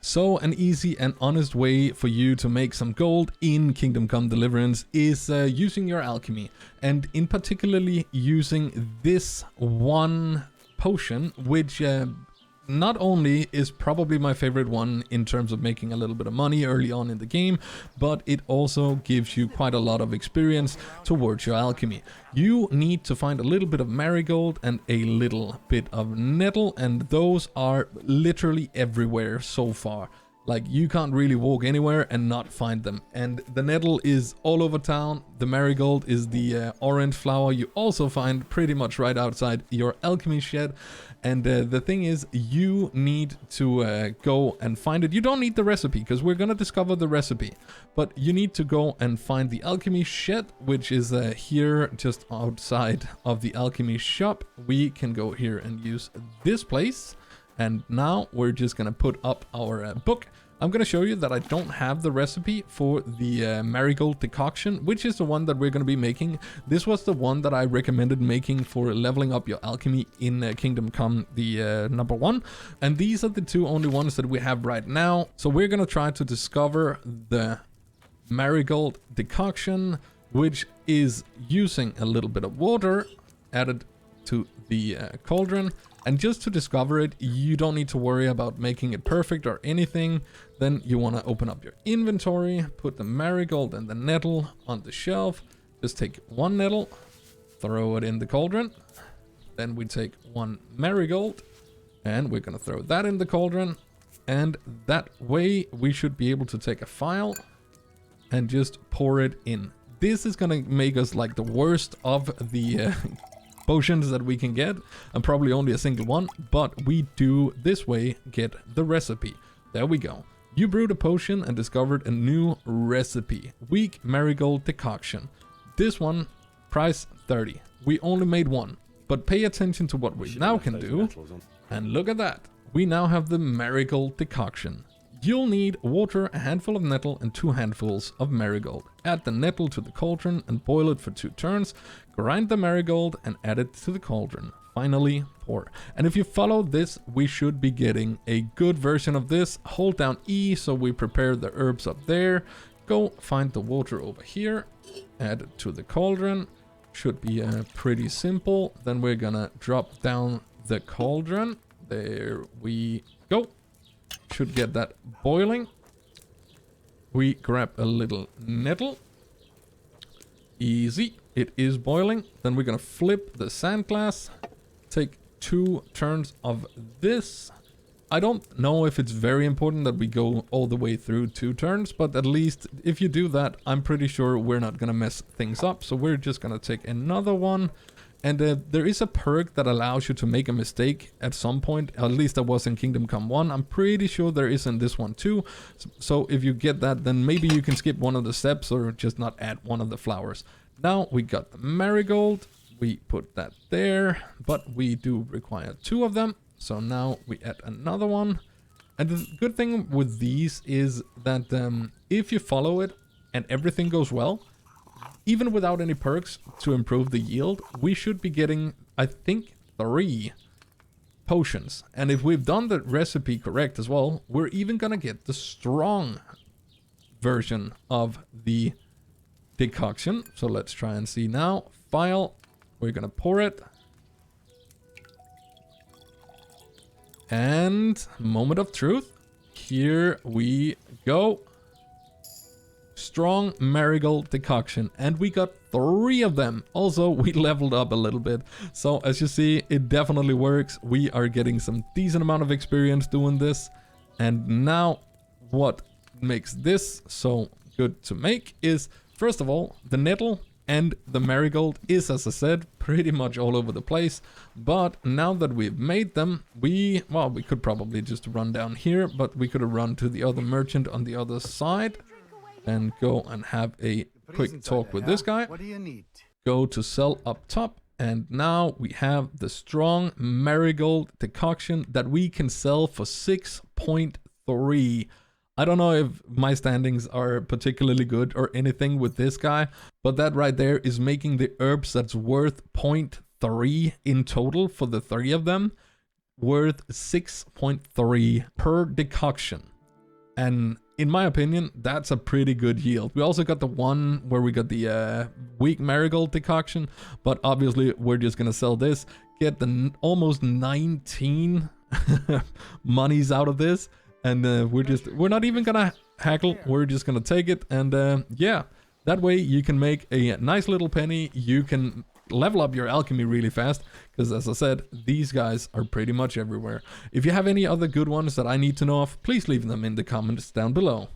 So an easy and honest way for you to make some gold in Kingdom Come Deliverance is using your alchemy, and in particularly using this one potion, which not only is probably my favorite one in terms of making a little bit of money early on in the game, but it also gives you quite a lot of experience towards your alchemy. You need to find a little bit of marigold and a little bit of nettle, and those are literally everywhere so far. Like, you can't really walk anywhere and not find them. And the nettle is all over town. The marigold is the orange flower you also find pretty much right outside your alchemy shed. And the thing is, you need to go and find it. You don't need the recipe, because we're going to discover the recipe. But you need to go and find the alchemy shed, which is here just outside of the alchemy shop. We can go here and use this place. And now we're just going to put up our book. I'm going to show you that I don't have the recipe for the marigold decoction, which is the one that we're going to be making. This was the one that I recommended making for leveling up your alchemy in Kingdom Come, the number 1. And these are the two only ones that we have right now. So we're going to try to discover the marigold decoction, which is using a little bit of water added to the cauldron. And just to discover it, you don't need to worry about making it perfect or anything. Then you want to open up your inventory, put the marigold and the nettle on the shelf. Just take one nettle, throw it in the cauldron. Then we take one marigold and we're going to throw that in the cauldron. And that way we should be able to take a file and just pour it in. This is going to make us like the worst of the potions that we can get, and probably only a single one, but we do this way get the recipe. There we go. You brewed a potion and discovered a new recipe. Weak marigold decoction. This one, price 30. We only made one, but pay attention to what we now can do. And look at that. We now have the marigold decoction. You'll need water, a handful of nettle, and 2 handfuls of marigold. Add the nettle to the cauldron and boil it for 2 turns. Grind the marigold and add it to the cauldron. Finally, pour. And if you follow this, we should be getting a good version of this. Hold down E so we prepare the herbs up there. Go find the water over here. Add it to the cauldron. Should be pretty simple. Then we're gonna drop down the cauldron. There we go. Should get that boiling. We grab a little nettle. Easy. It is boiling. Then we're gonna flip the sand glass. Take 2 turns of this. I don't know if it's very important that we go all the way through 2 turns, but at least if you do that, I'm pretty sure we're not gonna mess things up. So we're just gonna take another one. And there is a perk that allows you to make a mistake at some point. At least there was in Kingdom Come 1. I'm pretty sure there is in this one too. So if you get that, then maybe you can skip one of the steps or just not add one of the flowers. Now we got the marigold. We put that there, but we do require 2 of them. So now we add another one. And the good thing with these is that if you follow it and everything goes well, even without any perks to improve the yield, we should be getting, I think, 3 potions. And if we've done the recipe correct as well, we're even gonna get the strong version of the decoction. So let's try and see now. File, we're gonna pour it. And moment of truth. Here we go. Strong marigold decoction, and we got 3 of them. Also, we leveled up a little bit, so as you see, it definitely works. We are getting some decent amount of experience doing this. And now what makes this so good to make is, first of all, the nettle and the marigold is, as I said, pretty much all over the place. But now that we've made them, we could probably just run down here, but we could have run to the other merchant on the other side and go and have a quick talk with this guy. What do you need? Go to sell up top, and now we have the strong marigold decoction that we can sell for 6.3. I don't know if my standings are particularly good or anything with this guy, but that right there is making the herbs that's worth 0.3 in total for the 3 of them, worth 6.3 per decoction. And in my opinion, that's a pretty good yield. We also got the one where we got the weak marigold decoction, but obviously we're just gonna sell this, get the almost 19 monies out of this, and we're not even gonna haggle, we're just gonna take it, and yeah, that way you can make a nice little penny. You can level up your alchemy really fast, because as I said, these guys are pretty much everywhere. If you have any other good ones that I need to know of, please leave them in the comments down below.